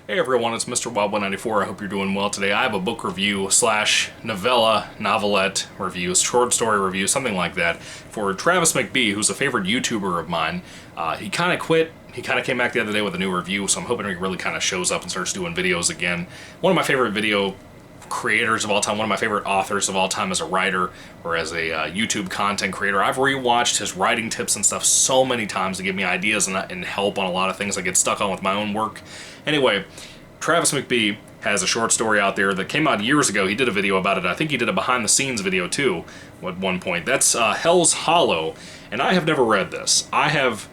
Hey everyone, it's Mr. Wild194. I hope you're doing well today. I have a book review slash novella, novelette review, short story review, something like that, for Travis McBee, who's a favorite YouTuber of mine. He kind of quit. He kind of came back the other day with a new review, so I'm hoping he really kind of shows up and starts doing videos again. One of my favorite video creators of all time, one of my favorite authors of all time as a writer or as a YouTube content creator. I've rewatched his writing tips and stuff so many times to give me ideas and help on a lot of things I get stuck on with my own work. Anyway, Travis McBee has a short story out there that came out years ago. He did a video about it. I think he did a behind the scenes video too at one point. That's Hell's Hollow, and I have never read this. I have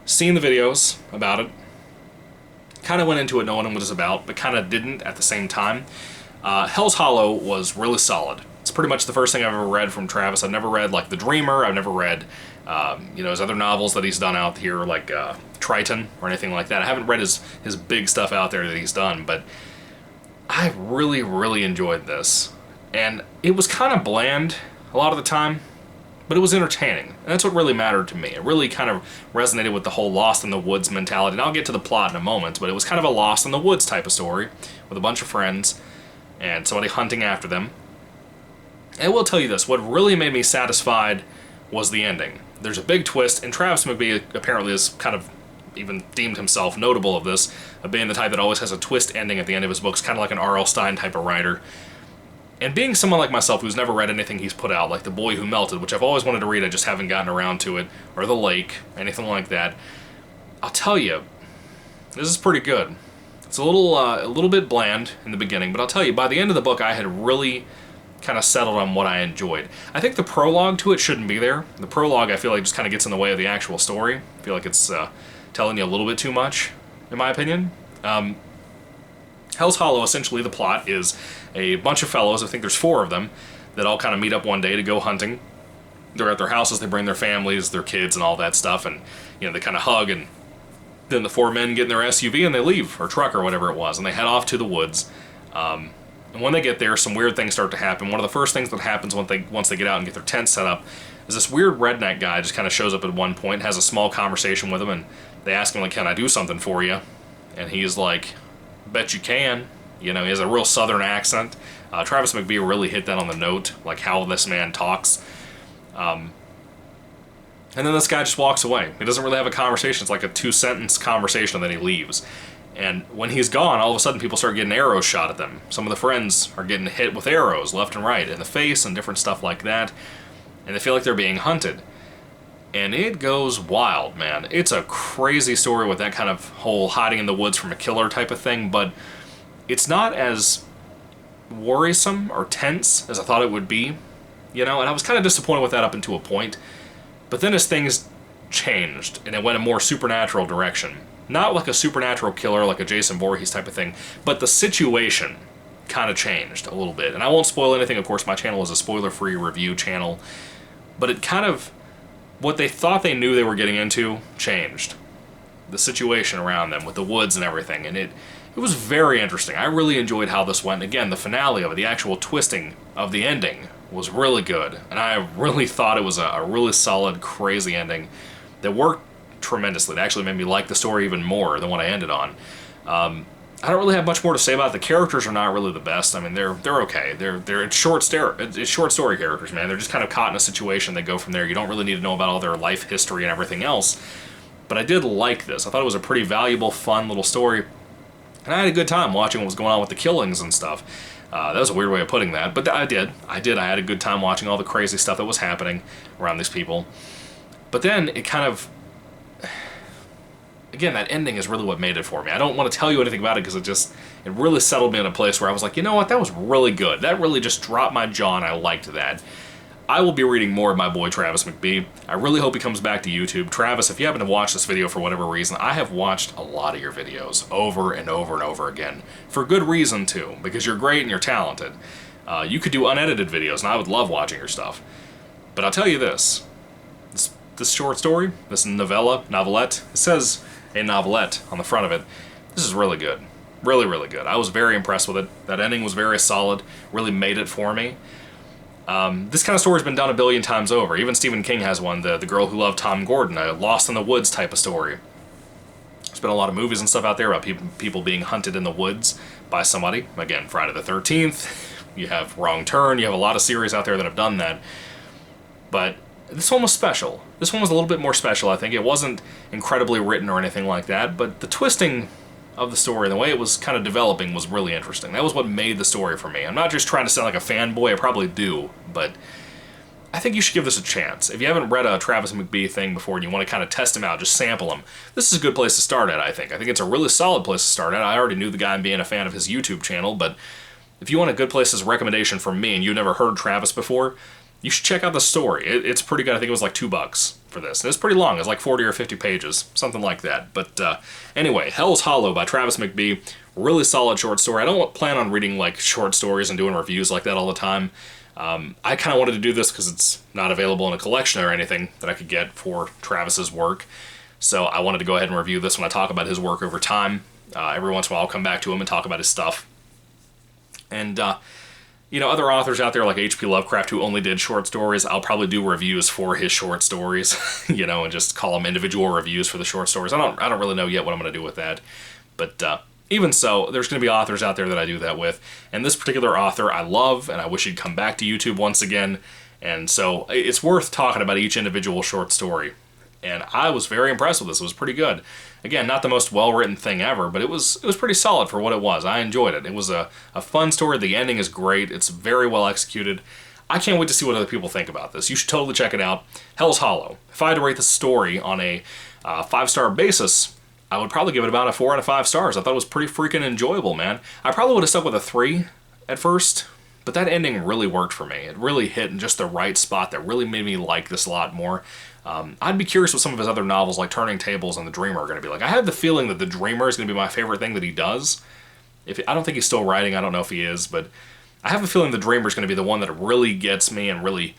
seen the videos about it, kind of went into it knowing what it was about, but kind of didn't at the same time. Hell's Hollow was really solid. It's pretty much the first thing I've ever read from Travis. I've never read like The Dreamer. I've never read his other novels that he's done out here, like Triton or anything like that. I haven't read his big stuff out there that he's done, but I really, really enjoyed this. And it was kind of bland a lot of the time, but it was entertaining. And that's what really mattered to me. It really kind of resonated with the whole Lost in the Woods mentality. And I'll get to the plot in a moment, but it was kind of a Lost in the Woods type of story with a bunch of friends and somebody hunting after them. And I will tell you this, what really made me satisfied was the ending. There's a big twist, and Travis McBee apparently is kind of even deemed himself notable of this, of being the type that always has a twist ending at the end of his books, kind of like an R.L. Stine type of writer. And being someone like myself who's never read anything he's put out, like The Boy Who Melted, which I've always wanted to read, I just haven't gotten around to it, or The Lake, anything like that, I'll tell you, this is pretty good. It's a little bit bland in the beginning, but I'll tell you, by the end of the book, I had really kind of settled on what I enjoyed. I think the prologue to it shouldn't be there. The prologue, I feel like, just kind of gets in the way of the actual story. I feel like it's telling you a little bit too much, in my opinion. Hell's Hollow, essentially, the plot is a bunch of fellows, I think there's 4 of them, that all kind of meet up one day to go hunting. They're at their houses, they bring their families, their kids, and all that stuff, and they kind of hug, and then the 4 men get in their SUV and they leave, or truck, or whatever it was, and they head off to the woods. And when they get there, some weird things start to happen. One of the first things that happens once they get out and get their tent set up is this weird redneck guy just kind of shows up at one point, has a small conversation with them, and they ask him, like, can I do something for you? And he's like, bet you can. He has a real southern accent. Travis McBee really hit that on the note, like how this man talks. And then this guy just walks away. He doesn't really have a conversation. It's like a 2-sentence conversation, and then he leaves. And when he's gone, all of a sudden people start getting arrows shot at them. Some of the friends are getting hit with arrows left and right in the face and different stuff like that. And they feel like they're being hunted. And it goes wild, man. It's a crazy story with that kind of whole hiding in the woods from a killer type of thing, but it's not as worrisome or tense as I thought it would be. And I was kind of disappointed with that up until a point. But then as things changed, and it went a more supernatural direction, not like a supernatural killer like a Jason Voorhees type of thing, but the situation kind of changed a little bit. And I won't spoil anything, of course, my channel is a spoiler-free review channel, but it kind of, what they thought they knew they were getting into changed. The situation around them with the woods and everything, and it was very interesting. I really enjoyed how this went. Again, the finale of it, the actual twisting of the ending, was really good, and I really thought it was a really solid, crazy ending that worked tremendously. It actually made me like the story even more than what I ended on. I don't really have much more to say about it. The characters are not really the best. I mean, they're okay. It's short story characters, man. They're just kind of caught in a situation. They go from there. You don't really need to know about all their life history and everything else. But I did like this. I thought it was a pretty valuable, fun little story, and I had a good time watching what was going on with the killings and stuff. That was a weird way of putting that, but I did. I had a good time watching all the crazy stuff that was happening around these people. But then it kind of, again, that ending is really what made it for me. I don't want to tell you anything about it because it really settled me in a place where I was like, you know what, that was really good. That really just dropped my jaw, and I liked that. I will be reading more of my boy Travis McBee. I really hope he comes back to YouTube. Travis, if you happen to watch this video for whatever reason, I have watched a lot of your videos over and over and over again. For good reason, too, because you're great and you're talented. You could do unedited videos, and I would love watching your stuff. But I'll tell you this short story, this novelette, it says a novelette on the front of it. This is really good. Really, really good. I was very impressed with it. That ending was very solid, really made it for me. This kind of story's been done a billion times over. Even Stephen King has one, the Girl Who Loved Tom Gordon, a Lost in the Woods type of story. There's been a lot of movies and stuff out there about people being hunted in the woods by somebody. Again, Friday the 13th. You have Wrong Turn. You have a lot of series out there that have done that. But this one was special. This one was a little bit more special, I think. It wasn't incredibly written or anything like that, but the twisting of the story and the way it was kind of developing was really interesting. That was what made the story for me. I'm not just trying to sound like a fanboy. I probably do, but I think you should give this a chance. If you haven't read a Travis McBee thing before and you want to kind of test him out, just sample him, this is a good place to start at, I think. I think it's a really solid place to start at. I already knew the guy and being a fan of his YouTube channel, but if you want a good place as a recommendation from me and you've never heard Travis before, you should check out the story. It's pretty good. I think it was like $2 for this. And it's pretty long. It's like 40 or 50 pages, something like that. But anyway, Hell's Hollow by Travis McBee. Really solid short story. I don't plan on reading like short stories and doing reviews like that all the time. I kind of wanted to do this because it's not available in a collection or anything that I could get for Travis's work. So I wanted to go ahead and review this when I talk about his work over time. Every once in a while I'll come back to him and talk about his stuff. And, you know, other authors out there like H.P. Lovecraft who only did short stories, I'll probably do reviews for his short stories, you know, and just call them individual reviews for the short stories. I don't really know yet what I'm going to do with that. But even so, there's going to be authors out there that I do that with. And this particular author I love, and I wish he'd come back to YouTube once again. And so it's worth talking about each individual short story. And I was very impressed with this. It was pretty good. Again, not the most well-written thing ever, but it was pretty solid for what it was. I enjoyed it. It was a fun story. The ending is great. It's very well executed. I can't wait to see what other people think about this. You should totally check it out. Hell's Hollow. If I had to rate the story on a 5-star basis, I would probably give it about a 4 out of 5 stars. I thought it was pretty freaking enjoyable, man. I probably would have stuck with a 3 at first, but that ending really worked for me. It really hit in just the right spot that really made me like this a lot more. I'd be curious what some of his other novels like Turning Tables and The Dreamer are going to be like. I have the feeling that The Dreamer is going to be my favorite thing that he does. I don't think he's still writing. I don't know if he is, but I have a feeling The Dreamer is going to be the one that really gets me and really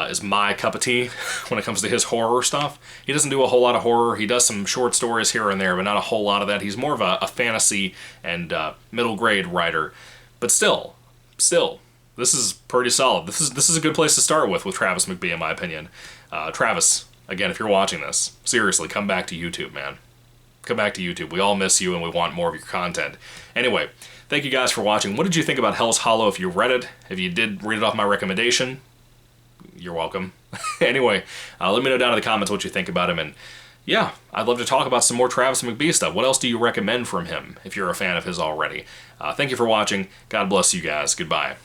is my cup of tea when it comes to his horror stuff. He doesn't do a whole lot of horror. He does some short stories here and there, but not a whole lot of that. He's more of a fantasy and middle grade writer. But still, this is pretty solid. This is a good place to start with Travis McBee, in my opinion. Travis, again, if you're watching this, seriously, come back to YouTube, man. Come back to YouTube. We all miss you and we want more of your content. Anyway, thank you guys for watching. What did you think about Hell's Hollow if you read it? If you did read it off my recommendation, you're welcome. Anyway, let me know down in the comments what you think about him. And yeah, I'd love to talk about some more Travis McBee stuff. What else do you recommend from him if you're a fan of his already? Thank you for watching. God bless you guys. Goodbye.